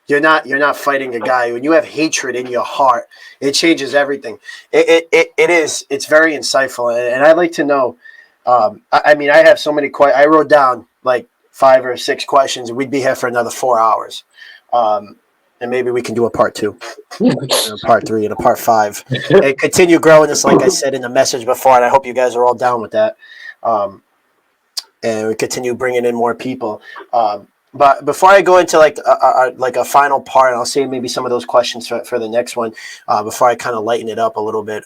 you're not fighting a guy. When you have hatred in your heart, it changes everything. It's very insightful, and I'd like to know. I mean, I have so many questions. I wrote down like 5 or 6 questions, and we'd be here for another 4 hours. And maybe we can do a part 2, and a part 3, and a part 5, and continue growing this. Like I said in the message before, and I hope you guys are all down with that. And we continue bringing in more people. But before I go into like a final part, I'll save maybe some of those questions for the next one. Before I kind of lighten it up a little bit.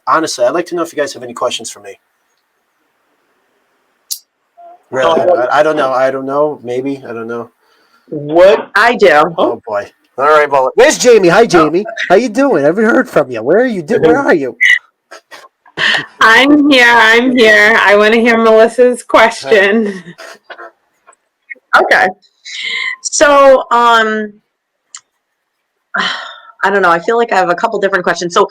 Honestly, I'd like to know if you guys have any questions for me. Really, I don't know. I don't know. Maybe I don't know. What? I do. Oh boy! All right, well, where's Jamie? Hi, Jamie. How you doing? I haven't heard from you. Where are you? Where are you? I'm here. I want to hear Melissa's question. Okay. So, I don't know. I feel like I have a couple different questions. So,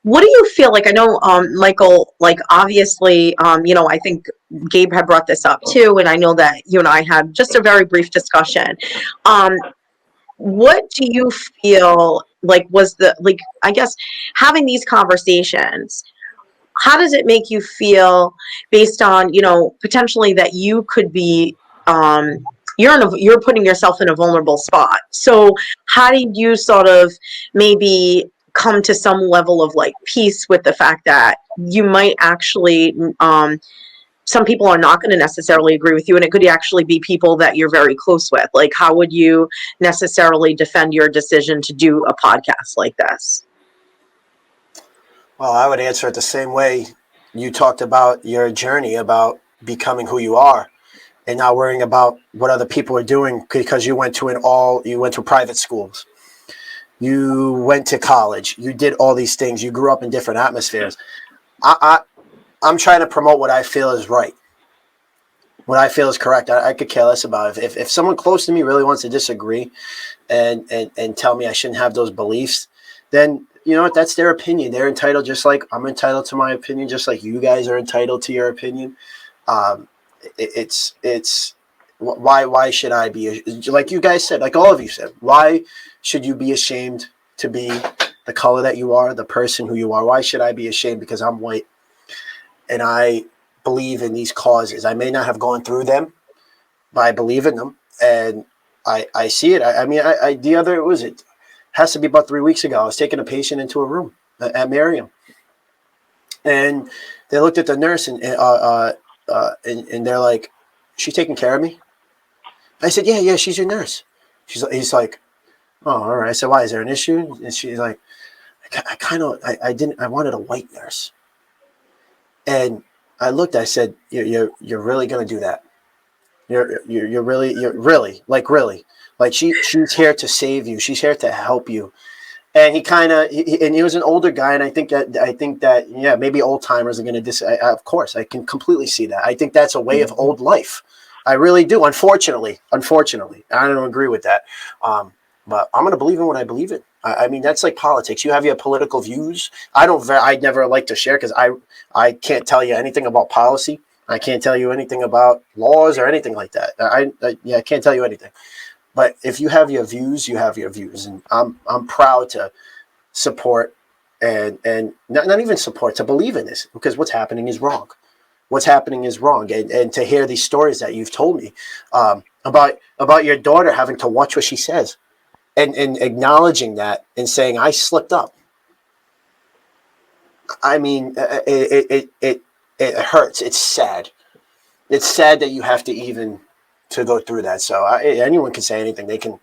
what do you feel like? I know, Michael, like obviously, I think Gabe had brought this up too, and I know that you and I had just a very brief discussion. What do you feel like was I guess, having these conversations, how does it make you feel based on, potentially that you could be, you're putting yourself in a vulnerable spot. So how did you sort of maybe come to some level of like peace with the fact that you might actually, some people are not going to necessarily agree with you, and it could actually be people that you're very close with. Like, how would you necessarily defend your decision to do a podcast like this? Well, I would answer it the same way you talked about your journey about becoming who you are and not worrying about what other people are doing because you went to private schools. You went to college. You did all these things. You grew up in different atmospheres. I'm trying to promote what I feel is right. What I feel is correct. I could care less about it. If someone close to me really wants to disagree and tell me I shouldn't have those beliefs, then you know what? That's their opinion. They're entitled, just like I'm entitled to my opinion, just like you guys are entitled to your opinion. It's why should I be, like you guys said, like all of you said, why should you be ashamed to be the color that you are, the person who you are? Why should I be ashamed because I'm white and I believe in these causes? I may not have gone through them, but I believe in them, and I see it. It has to be about 3 weeks ago. I was taking a patient into a room at Miriam, and they looked at the nurse and they're like, "She's taking care of me?" I said, "Yeah, she's your nurse." He's like, "Oh, all right." I said, "Why? Is there an issue?" And she's like, I wanted a white nurse." And I looked, I said, you're really going to do that? You're really, like she's here to save you. She's here to help you. And he was an older guy. And I think that, yeah, maybe old timers are going to of course, I can completely see that. I think that's a way of old life. I really do. Unfortunately, I don't agree with that. But I'm going to believe in what I believe in. I mean, that's like politics. You have your political views. I never like to share because I can't tell you anything about policy. I can't tell you anything about laws or anything like that. I can't tell you anything. But if you have your views, you have your views, and I'm proud to support and not even support, to believe in this, because what's happening is wrong. What's happening is wrong, and to hear these stories that you've told me about your daughter having to watch what she says. And acknowledging that and saying, I slipped up. I mean, it hurts. It's sad. It's sad that you have to go through that. So anyone can say anything. They can.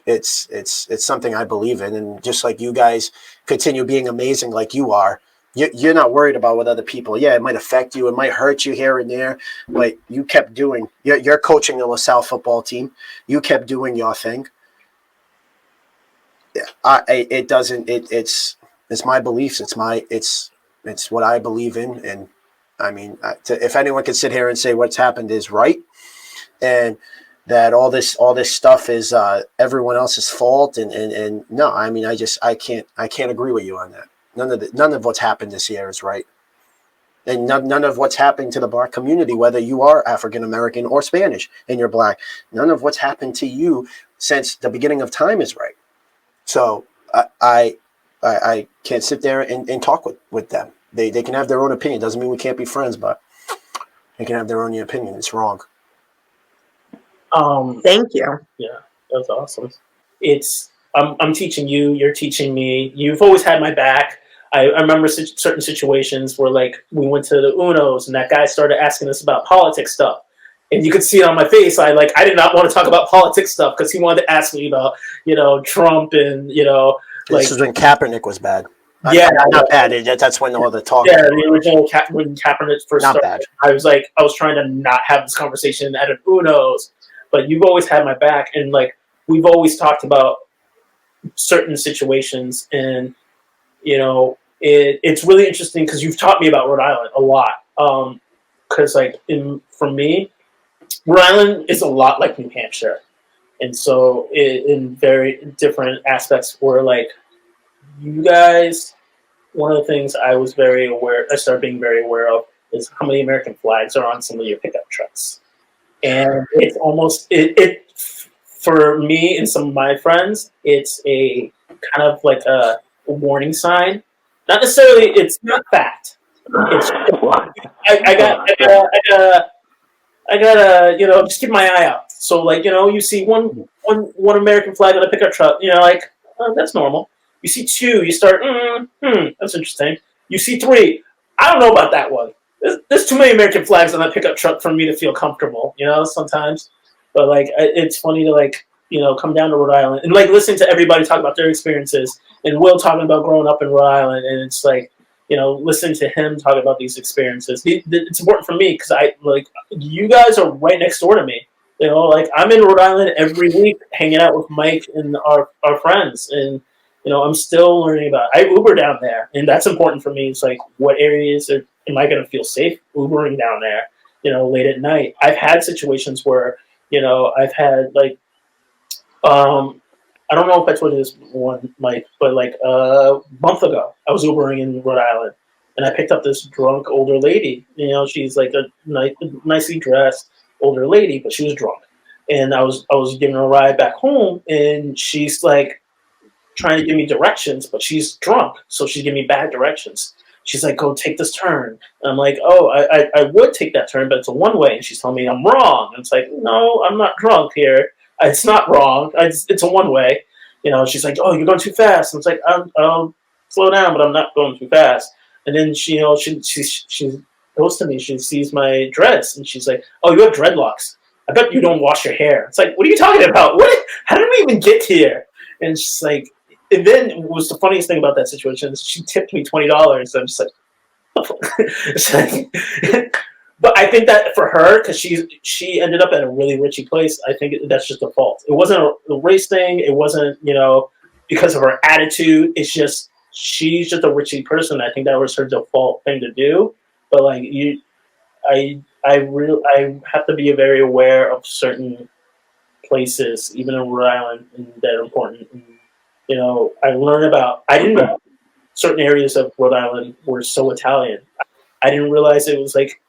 It's something I believe in. And just like you guys continue being amazing like you are, you're not worried about what other people. Yeah, it might affect you. It might hurt you here and there. But you kept doing. You're coaching the LaSalle football team. You kept doing your thing. It's my beliefs. It's what I believe in. And I mean, if anyone could sit here and say what's happened is right, and that all this stuff is everyone else's fault, and no, I mean, I can't agree with you on that. None of what's happened this year is right. And none of what's happened to the black community, whether you are African American or Spanish and you're black, none of what's happened to you since the beginning of time is right. So I can't sit there and talk with them. They can have their own opinion. Doesn't mean we can't be friends, but they can have their own opinion. It's wrong. Thank you. Yeah, that's awesome. I'm teaching you, you're teaching me. You've always had my back. I remember certain situations where, like, we went to the Unos and that guy started asking us about politics stuff. And you could see it on my face. I did not want to talk about politics stuff because he wanted to ask me about, Trump and, This is when Kaepernick was bad. Yeah. Not bad. That's when all the talk. Yeah, the original when Kaepernick first not started. Bad. I was trying to not have this conversation at an Unos. But you've always had my back. And, like, we've always talked about certain situations. And, it's really interesting because you've taught me about Rhode Island a lot. Because, for me, Rhode Island is a lot like New Hampshire. And so in very different aspects where, like, you guys, one of the things I started being very aware of is how many American flags are on some of your pickup trucks. And it's almost, for me and some of my friends, it's a kind of like a warning sign. Not necessarily, it's not fact. It's, I gotta, just keep my eye out. So, like, you see one American flag on a pickup truck, that's normal. You see two, you start, that's interesting. You see three, I don't know about that one. There's too many American flags on that pickup truck for me to feel comfortable, sometimes. But, like, it's funny to, like, come down to Rhode Island and, like, listen to everybody talk about their experiences and Will talking about growing up in Rhode Island. And it's like, listen to him talk about these experiences. It's important for me because you guys are right next door to me. I'm in Rhode Island every week hanging out with Mike and our friends. And, I'm still learning about it. I Uber down there, and that's important for me. It's like, what areas am I going to feel safe Ubering down there, late at night? I've had situations where, I've had, like, I don't know if I told you this one, Mike, but, like, a month ago, I was Ubering in Rhode Island, and I picked up this drunk older lady. She's like a nicely dressed older lady, but she was drunk. And I was giving her a ride back home, and she's, like, trying to give me directions, but she's drunk, so she's giving me bad directions. She's like, go take this turn. And I'm like, oh, I would take that turn, but it's a one-way. And she's telling me I'm wrong. And it's like, no, I'm not drunk here. It's not wrong. It's a one-way. She's like, oh, you're going too fast. And it's like, I'll slow down, but I'm not going too fast. And then she goes to me. She sees my dreads, and she's like, oh, you have dreadlocks. I bet you don't wash your hair. It's like, what are you talking about? What? How did we even get here? And she's like, and then what was the funniest thing about that situation is she tipped me $20. I'm just like, but I think that for her, because she ended up at a really richy place, I think that's just a fault. It wasn't a race thing. It wasn't, because of her attitude. It's just, she's just a richy person. I think that was her default thing to do. But, like, I have to be very aware of certain places, even in Rhode Island, that are important. And, I didn't know certain areas of Rhode Island were so Italian. I didn't realize it was, like,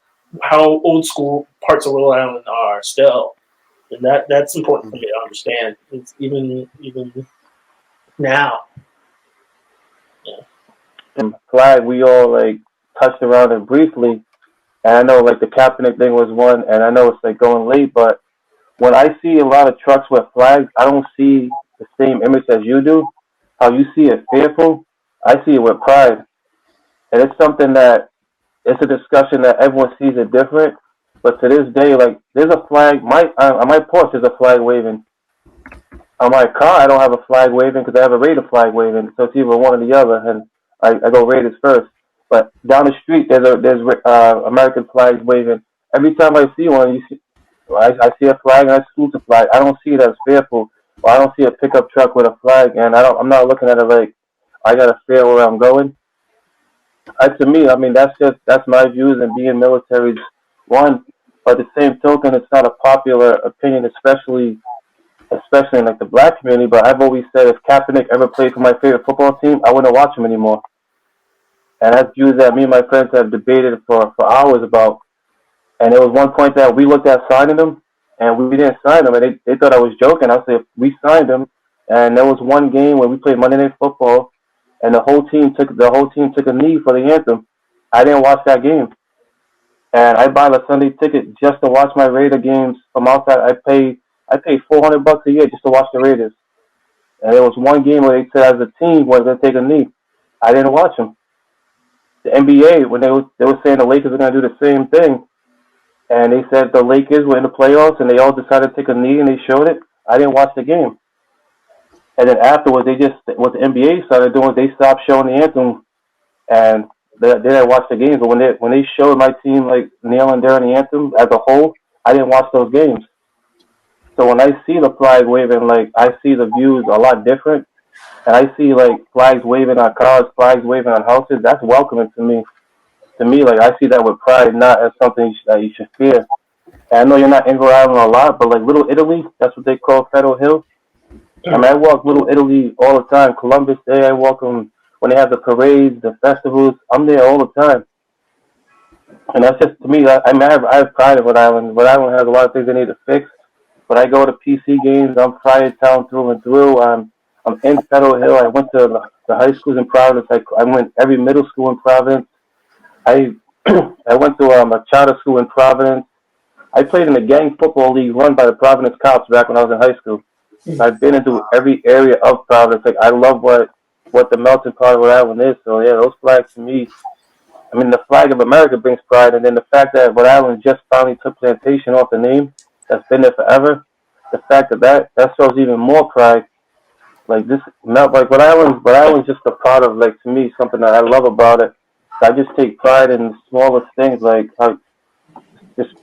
how old school parts of Rhode Island are still. And that's important for me to understand. It's even now. And flag, we all, like, touched around it briefly. And I know, like, the Kaepernick thing was one, and I know it's, like, going late, but when I see a lot of trucks with flags, I don't see the same image as you do. How you see it fearful, I see it with pride. And it's something that, it's a discussion that everyone sees it different. But to this day, like, there's a flag, on my Porsche there's a flag waving. On my car, I don't have a flag waving because I have a Raider flag waving. So it's either one or the other, and I go Raiders first. But down the street, there's American flags waving. Every time I see one, I see a flag and I salute the flag. I don't see it as fearful. Or I don't see a pickup truck with a flag, and I'm not looking at it like I gotta fear where I'm going. To me, I mean, that's my views, and being military is one. But at the same token, it's not a popular opinion, especially in, like, the black community. But I've always said, if Kaepernick ever played for my favorite football team, I wouldn't watch him anymore. and that's views that me and my friends have debated for hours about. And there was one point that we looked at signing them, and we didn't sign them, and they thought I was joking. I said we signed them, and there was one game where we played Monday Night Football, and the whole team took a knee for the anthem. I didn't watch that game, and I bought a Sunday ticket just to watch my Raider games from outside. I paid $400 a year just to watch the Raiders, and there was one game where they said as a team was going to take a knee. I didn't watch them. The NBA, when they were saying the Lakers are going to do the same thing, and they said the Lakers were in the playoffs and they all decided to take a knee and they showed it, I didn't watch the game. And then afterwards, what the NBA started doing, they stopped showing the anthem, and they didn't watch the games. But when they showed my team like kneeling during the anthem as a whole, I didn't watch those games. So when I see the flag waving, like I see the views a lot different, and I see like flags waving on cars, flags waving on houses. That's welcoming to me. To me, like I see that with pride, not as something that you should fear. And I know you're not in Rhode Island a lot, but like Little Italy, that's what they call Federal Hill. I mean, I walk Little Italy all the time. Columbus Day, I walk them when they have the parades, the festivals. I'm there all the time. And that's just, to me, I have pride in Rhode Island. Rhode Island has a lot of things they need to fix. But I go to PC games. I'm Friday Town through and through. I'm in Federal Hill. I went to the high schools in Providence. I went every middle school in Providence. I went to a charter school in Providence. I played in the gang football league run by the Providence Cops back when I was in high school. I've been into every area of Providence. Like I love what the melting pot of Rhode Island is. So yeah, those flags to me, I mean the flag of America brings pride, and then the fact that Rhode Island just finally took plantation off the name, that's been there forever. The fact that shows even more pride. Like this, not like Rhode Island's just a part of, like, to me, something that I love about it. I just take pride in the smallest things. Like just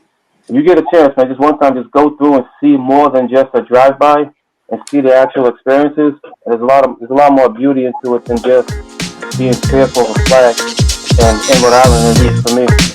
if you get a chance, man, just one time, just go through and see more than just a drive-by and see the actual experiences. And there's a lot more beauty into it than just being fearful of a flag. And in Rhode Island, at least for me.